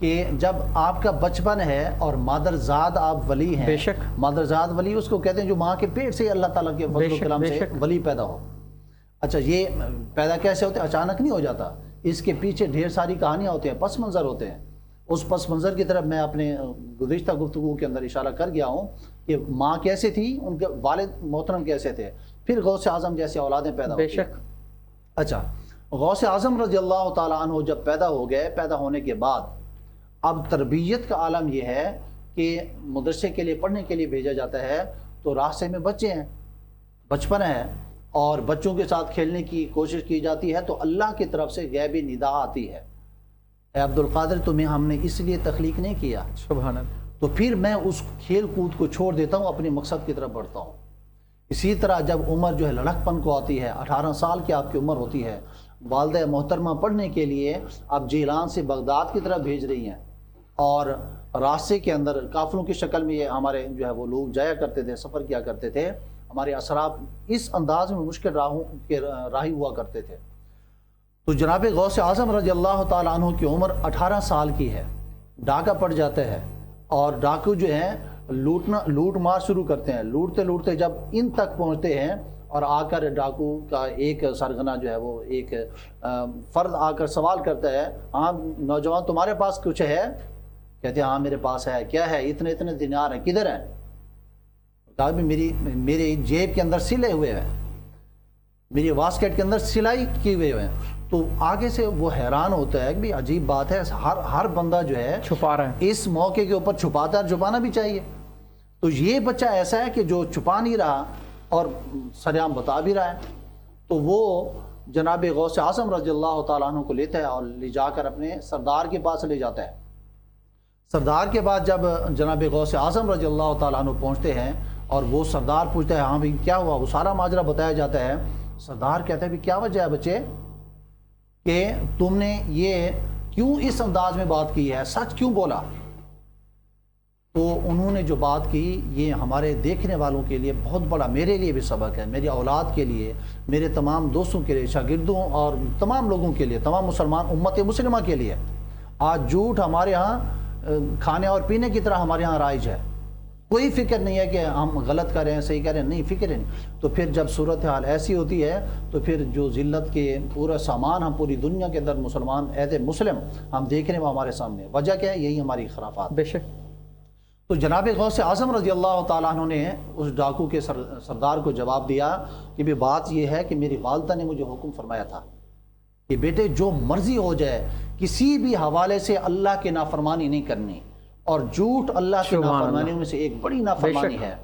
کہ جب آپ کا بچپن ہے اور مادرزاد آپ ولی ہیں، بے شک مادرزاد ولی اس کو کہتے ہیں جو ماں کے پیٹ سے اللہ تعالیٰ کے فضل و کرم سے ولی پیدا ہو۔ اچھا یہ پیدا کیسے ہوتے ہیں؟ اچانک نہیں ہو جاتا، اس کے پیچھے ڈھیر ساری کہانیاں ہوتی ہیں، پس منظر ہوتے ہیں۔ اس پس منظر کی طرف میں اپنے گزشتہ گفتگو کے اندر اشارہ کر گیا ہوں کہ ماں کیسے تھی، ان کے والد محترم کیسے تھے، پھر غوث اعظم جیسی اولادیں پیدا ہوتی ہیں۔ بے شک۔ اچھا غوث اعظم رضی اللہ تعالیٰ عنہ جب پیدا ہو گئے، پیدا ہونے کے بعد اب تربیت کا عالم یہ ہے کہ مدرسے کے لیے پڑھنے کے لیے بھیجا جاتا ہے تو راستے میں بچے ہیں، بچپن ہے اور بچوں کے ساتھ کھیلنے کی کوشش کی جاتی ہے تو اللہ کی طرف سے غیبی ندا آتی ہے، اے عبد القادر تمہیں ہم نے اس لیے تخلیق نہیں کیا، سبحان اللہ۔ تو پھر میں اس کھیل کود کو چھوڑ دیتا ہوں، اپنے مقصد کی طرف بڑھتا ہوں۔ اسی طرح جب عمر جو ہے لڑک پن کو آتی ہے، 18 سال کی آپ کی عمر ہوتی ہے، والدہ محترمہ پڑھنے کے لیے اب جیلان سے بغداد کی طرف بھیج رہی ہیں، اور راستے کے اندر قافلوں کی شکل میں یہ ہمارے جو ہے وہ لوگ جایا کرتے تھے، سفر کیا کرتے تھے، ہمارے اسراف اس انداز میں مشکل راہوں کے راہی ہوا کرتے تھے۔ تو جناب غوث اعظم رضی اللہ تعالیٰ عنہ کی عمر 18 سال کی ہے، ڈاکہ پڑ جاتا ہے اور ڈاکو جو ہیں لوٹ مار شروع کرتے ہیں، لوٹتے لوٹتے جب ان تک پہنچتے ہیں اور آ کر ڈاکو کا ایک سرغنہ جو ہے وہ ایک فرد آ کر سوال کرتا ہے، ہاں نوجوان تمہارے پاس کچھ ہے؟ کہتے ہیں ہاں میرے پاس ہے۔ کیا ہے؟ اتنے اتنے دینار ہیں، کدھر ہیں؟ کہا بھی میری جیب کے اندر سلے ہوئے ہیں، میری واسکٹ کے اندر سلائی کیے ہوئے ہیں۔ تو آگے سے وہ حیران ہوتا ہے کہ بھی عجیب بات ہے، ہر بندہ جو ہے چھپا رہا ہے، اس موقع کے اوپر چھپاتا ہے، چھپانا بھی چاہیے۔ تو یہ بچہ ایسا ہے کہ جو چھپا نہیں رہا اور سریعام بتا بھی رہا ہے، تو وہ جناب غوث اعظم رضی اللہ تعالیٰ عنہ کو لیتا ہے اور لے جا کر اپنے سردار کے پاس لے جاتا ہے۔ سردار کے بعد جب جناب غوث اعظم رضی اللہ تعالیٰ عنہ پہنچتے ہیں اور وہ سردار پوچھتا ہے ہاں بھائی کیا ہوا، وہ سارا ماجرا بتایا جاتا ہے۔ سردار کہتا ہے بھی کیا وجہ ہے بچے کہ تم نے یہ کیوں اس انداز میں بات کی ہے، سچ کیوں بولا؟ تو انہوں نے جو بات کی یہ ہمارے دیکھنے والوں کے لیے بہت بڑا، میرے لیے بھی سبق ہے، میری اولاد کے لیے، میرے تمام دوستوں کے لیے، شاگردوں اور تمام لوگوں کے لیے، تمام مسلمان امت مسلمہ کے لیے۔ آج جھوٹ ہمارے ہاں کھانے اور پینے کی طرح ہمارے ہاں رائج ہے، کوئی فکر نہیں ہے کہ ہم غلط کر رہے ہیں صحیح کر رہے ہیں، نہیں، فکر ہے نہیں۔ تو پھر جب صورتحال ایسی ہوتی ہے تو پھر جو ذلت کے پورا سامان ہم پوری دنیا کے اندر مسلمان ایز مسلم ہم دیکھ رہے ہیں وہ ہمارے سامنے، وجہ کیا ہے؟ یہی ہماری خرافات۔ بے شک۔ تو جناب غوث اعظم رضی اللہ تعالیٰ عنہ نے اس ڈاکو کے سردار کو جواب دیا کہ بھی بات یہ ہے کہ میری والدہ نے مجھے حکم فرمایا تھا کہ بیٹے جو مرضی ہو جائے کسی بھی حوالے سے اللہ کی نافرمانی نہیں کرنی، اور جھوٹ اللہ کی نافرمانیوں میں سے ایک بڑی نافرمانی ہے،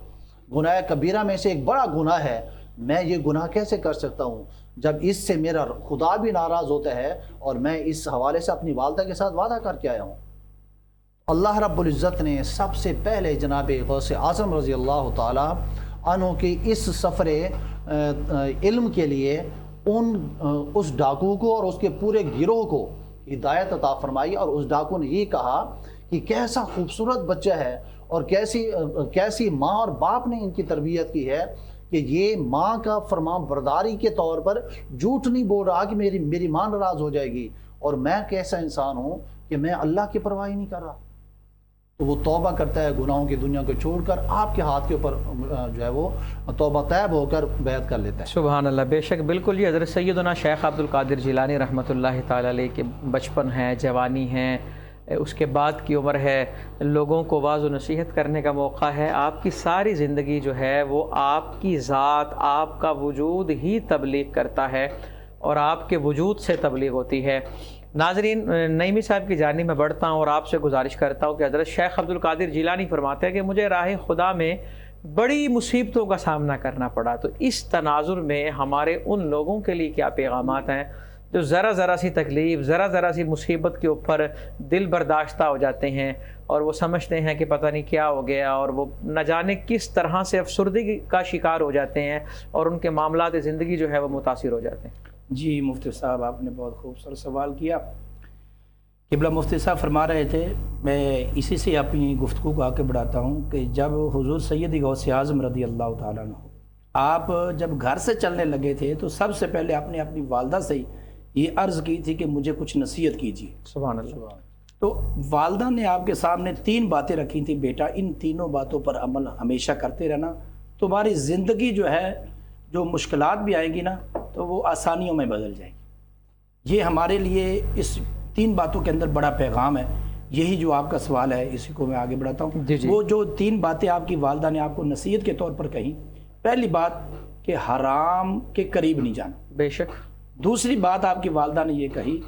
گناہ کبیرہ میں سے ایک بڑا گناہ ہے۔ میں یہ گناہ کیسے کر سکتا ہوں جب اس سے میرا خدا بھی ناراض ہوتا ہے اور میں اس حوالے سے اپنی والدہ کے ساتھ وعدہ کر کے آیا ہوں۔ اللہ رب العزت نے سب سے پہلے جناب غوث اعظم رضی اللہ تعالی عنہ کی اس سفر علم کے لیے اس ڈاکو کو اور اس کے پورے گروہ کو ہدایت عطا فرمائی، اور اس ڈاکو نے یہ کہا کہ کیسا خوبصورت بچہ ہے اور کیسی ماں اور باپ نے ان کی تربیت کی ہے کہ یہ ماں کا فرمان برداری کے طور پر جھوٹ نہیں بول رہا کہ میری ماں ناراض ہو جائے گی، اور میں کیسا انسان ہوں کہ میں اللہ کی پرواہ نہیں کر رہا۔ تو وہ توبہ کرتا ہے گناہوں کی دنیا کو چھوڑ کر، آپ کے ہاتھ کے اوپر جو ہے وہ توبہ طیب ہو کر بیعت کر لیتا ہے۔ سبحان اللہ، بے شک، بالکل۔ یہ حضرت سیدنا شیخ عبد القادر جیلانی رحمۃ اللہ تعالی علیہ کے بچپن ہے، جوانی ہے، اس کے بعد کی عمر ہے، لوگوں کو واعظ و نصیحت کرنے کا موقع ہے۔ آپ کی ساری زندگی جو ہے وہ آپ کی ذات، آپ کا وجود ہی تبلیغ کرتا ہے اور آپ کے وجود سے تبلیغ ہوتی ہے۔ ناظرین، نعیمی صاحب کی جانب میں بڑھتا ہوں اور آپ سے گزارش کرتا ہوں کہ حضرت شیخ عبد القادر جیلانی فرماتے ہیں کہ مجھے راہ خدا میں بڑی مصیبتوں کا سامنا کرنا پڑا۔ تو اس تناظر میں ہمارے ان لوگوں کے لیے کیا پیغامات ہیں جو ذرا سی تکلیف، ذرا سی مصیبت کے اوپر دل برداشتہ ہو جاتے ہیں اور وہ سمجھتے ہیں کہ پتہ نہیں کیا ہو گیا، اور وہ نہ جانے کس طرح سے افسردگی کا شکار ہو جاتے ہیں اور ان کے معاملات زندگی جو ہے وہ متاثر ہو جاتے ہیں؟ جی مفتی صاحب، آپ نے بہت خوبصورت سوال کیا۔ قبلہ مفتی صاحب فرما رہے تھے، میں اسی سے اپنی گفتگو کو آگے بڑھاتا ہوں کہ جب حضور سید غوث اعظم رضی اللہ تعالیٰ عنہ آپ جب گھر سے چلنے لگے تھے تو سب سے پہلے آپ نے اپنی والدہ سے یہ عرض کی تھی کہ مجھے کچھ نصیحت کیجیے۔ سبحان اللہ۔ تو والدہ نے آپ کے سامنے 3 باتیں رکھی تھیں، بیٹا ان تینوں باتوں پر عمل ہمیشہ کرتے رہنا، تمہاری زندگی جو ہے جو مشکلات بھی آئیں گی نا تو وہ آسانیوں میں بدل جائیں گی۔ یہ ہمارے لیے اس 3 باتوں کے اندر بڑا پیغام ہے۔ یہی جو آپ کا سوال ہے اسی کو میں آگے بڑھاتا ہوں۔ جی وہ جو 3 باتیں آپ کی والدہ نے آپ کو نصیحت کے طور پر کہیں، پہلی بات کہ حرام کے قریب نہیں جانا، بے شک۔ دوسری بات آپ کی والدہ نے یہ کہی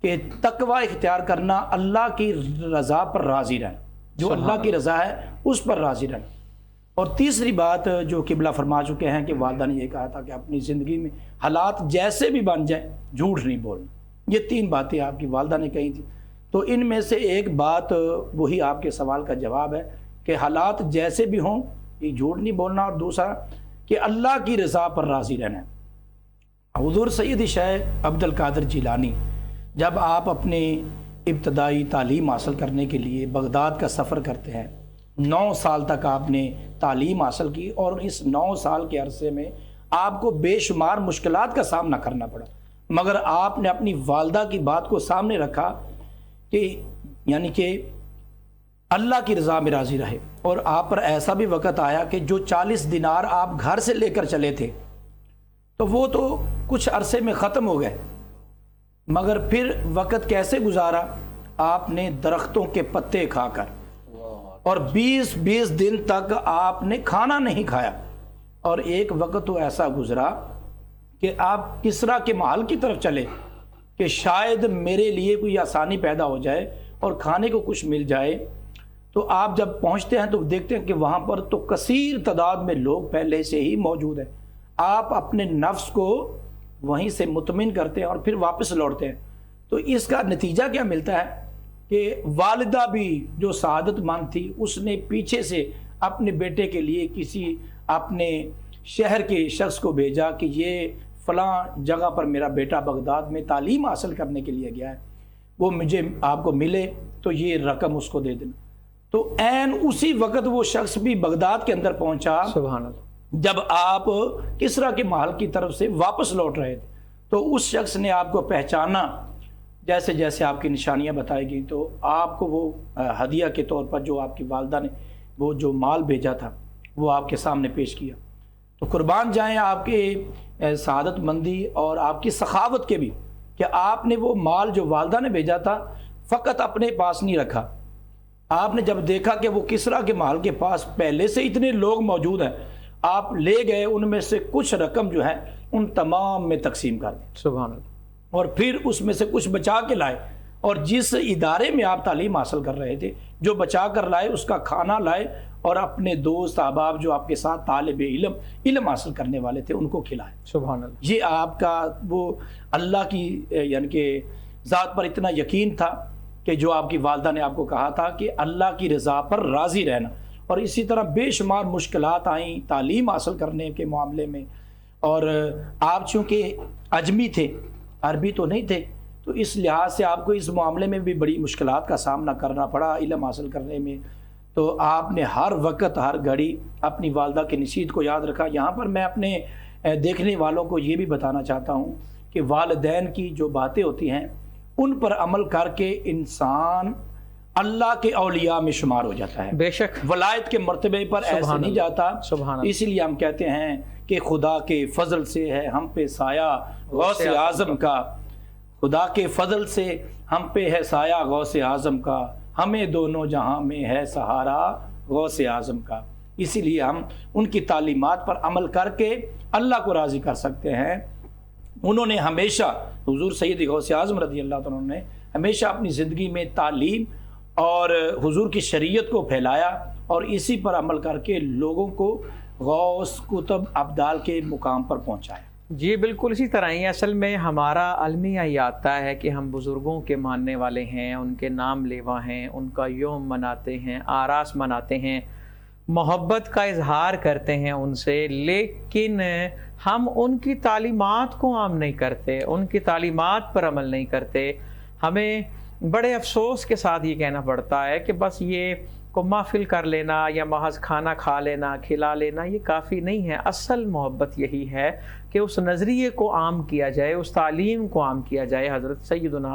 کہ تقوی اختیار کرنا، اللہ کی رضا پر راضی رہنا، جو اللہ کی رضا ہے اس پر راضی رہنا۔ اور تیسری بات جو قبلہ فرما چکے ہیں کہ والدہ نے یہ کہا تھا کہ اپنی زندگی میں حالات جیسے بھی بن جائیں جھوٹ نہیں بولنا۔ یہ 3 باتیں آپ کی والدہ نے کہی تھیں۔ تو ان میں سے ایک بات وہی آپ کے سوال کا جواب ہے کہ حالات جیسے بھی ہوں یہ جھوٹ نہیں بولنا، اور دوسرا کہ اللہ کی رضا پر راضی رہنا ہے۔ حضور سید شیخ عبد القادر جیلانی جب آپ اپنے ابتدائی تعلیم حاصل کرنے کے لیے بغداد کا سفر کرتے ہیں، 9 سال تک آپ نے تعلیم حاصل کی، اور اس 9 سال کے عرصے میں آپ کو بے شمار مشکلات کا سامنا کرنا پڑا، مگر آپ نے اپنی والدہ کی بات کو سامنے رکھا کہ یعنی کہ اللہ کی رضا میں راضی رہے۔ اور آپ پر ایسا بھی وقت آیا کہ جو 40 دینار آپ گھر سے لے کر چلے تھے تو وہ تو کچھ عرصے میں ختم ہو گئے، مگر پھر وقت کیسے گزارا؟ آپ نے درختوں کے پتے کھا کر، اور 20 دن تک آپ نے کھانا نہیں کھایا، اور ایک وقت تو ایسا گزرا کہ آپ کسرا کے محل کی طرف چلے کہ شاید میرے لیے کوئی آسانی پیدا ہو جائے اور کھانے کو کچھ مل جائے۔ تو آپ جب پہنچتے ہیں تو دیکھتے ہیں کہ وہاں پر تو کثیر تعداد میں لوگ پہلے سے ہی موجود ہیں۔ آپ اپنے نفس کو وہیں سے مطمئن کرتے ہیں اور پھر واپس لوٹتے ہیں۔ تو اس کا نتیجہ کیا ملتا ہے کہ والدہ بھی جو سعادت مند تھی، اس نے پیچھے سے اپنے بیٹے کے لیے کسی اپنے شہر کے شخص کو بھیجا کہ یہ فلاں جگہ پر میرا بیٹا بغداد میں تعلیم حاصل کرنے کے لیے گیا ہے، وہ مجھے آپ کو ملے تو یہ رقم اس کو دے دینا۔ تو عین اسی وقت وہ شخص بھی بغداد کے اندر پہنچا سبحان اللہ، جب آپ کسرا کے محل کی طرف سے واپس لوٹ رہے تھے۔ تو اس شخص نے آپ کو پہچانا، جیسے جیسے آپ کی نشانیاں بتائی گئی تو آپ کو وہ ہدیہ کے طور پر جو آپ کی والدہ نے وہ جو مال بھیجا تھا وہ آپ کے سامنے پیش کیا۔ تو قربان جائیں آپ کے سعادت مندی اور آپ کی سخاوت کے بھی کہ آپ نے وہ مال جو والدہ نے بھیجا تھا فقط اپنے پاس نہیں رکھا۔ آپ نے جب دیکھا کہ وہ کسرا کے محل کے پاس پہلے سے اتنے لوگ موجود ہیں، آپ لے گئے ان میں سے کچھ رقم جو ہے ان تمام میں تقسیم کر دی، سبحان اللہ، اور پھر اس میں سے کچھ بچا کے لائے، اور جس ادارے میں آپ تعلیم حاصل کر رہے تھے جو بچا کر لائے اس کا کھانا لائے، اور اپنے دوست احباب جو آپ کے ساتھ طالب علم حاصل کرنے والے تھے ان کو کھلائے۔ سبحان اللہ۔ یہ آپ کا وہ اللہ کی یعنی کہ ذات پر اتنا یقین تھا کہ جو آپ کی والدہ نے آپ کو کہا تھا کہ اللہ کی رضا پر راضی رہنا۔ اور اسی طرح بے شمار مشکلات آئیں تعلیم حاصل کرنے کے معاملے میں، اور آپ چونکہ اجمی تھے، عربی تو نہیں تھے، تو اس لحاظ سے آپ کو اس معاملے میں بھی بڑی مشکلات کا سامنا کرنا پڑا علم حاصل کرنے میں۔ تو آپ نے ہر وقت ہر گھڑی اپنی والدہ کی نصیحت کو یاد رکھا۔ یہاں پر میں اپنے دیکھنے والوں کو یہ بھی بتانا چاہتا ہوں کہ والدین کی جو باتیں ہوتی ہیں ان پر عمل کر کے انسان اللہ کے اولیاء میں شمار ہو جاتا ہے، بے شک، ولایت کے مرتبے پر ایسے نہیں جاتا۔ سبحان اللہ۔ اسی لیے ہم کہتے ہیں کہ خدا کے فضل سے ہے ہم پہ سایہ غوث اعظم کا، خدا کے فضل سے ہم پہ ہے سایہ غوث اعظم کا، ہمیں دونوں جہاں میں ہے سہارا غوث اعظم کا۔ اسی لیے ہم ان کی تعلیمات پر عمل کر کے اللہ کو راضی کر سکتے ہیں۔ انہوں نے ہمیشہ حضور سید غوث اعظم رضی اللہ عنہ نے ہمیشہ اپنی زندگی میں تعلیم اور حضور کی شریعت کو پھیلایا، اور اسی پر عمل کر کے لوگوں کو غوث قطب ابدال کے مقام پر پہنچایا۔ جی بالکل اسی طرح ہی اصل میں ہمارا المیہ یہ آتا ہے کہ ہم بزرگوں کے ماننے والے ہیں، ان کے نام لیوا ہیں، ان کا یوم مناتے ہیں، آراس مناتے ہیں، محبت کا اظہار کرتے ہیں ان سے، لیکن ہم ان کی تعلیمات کو عام نہیں کرتے، ان کی تعلیمات پر عمل نہیں کرتے۔ ہمیں بڑے افسوس کے ساتھ یہ کہنا پڑتا ہے کہ بس یہ کو محفل کر لینا یا محض کھانا کھا لینا کھلا لینا یہ کافی نہیں ہے۔ اصل محبت یہی ہے کہ اس نظریے کو عام کیا جائے، اس تعلیم کو عام کیا جائے۔ حضرت سیدنا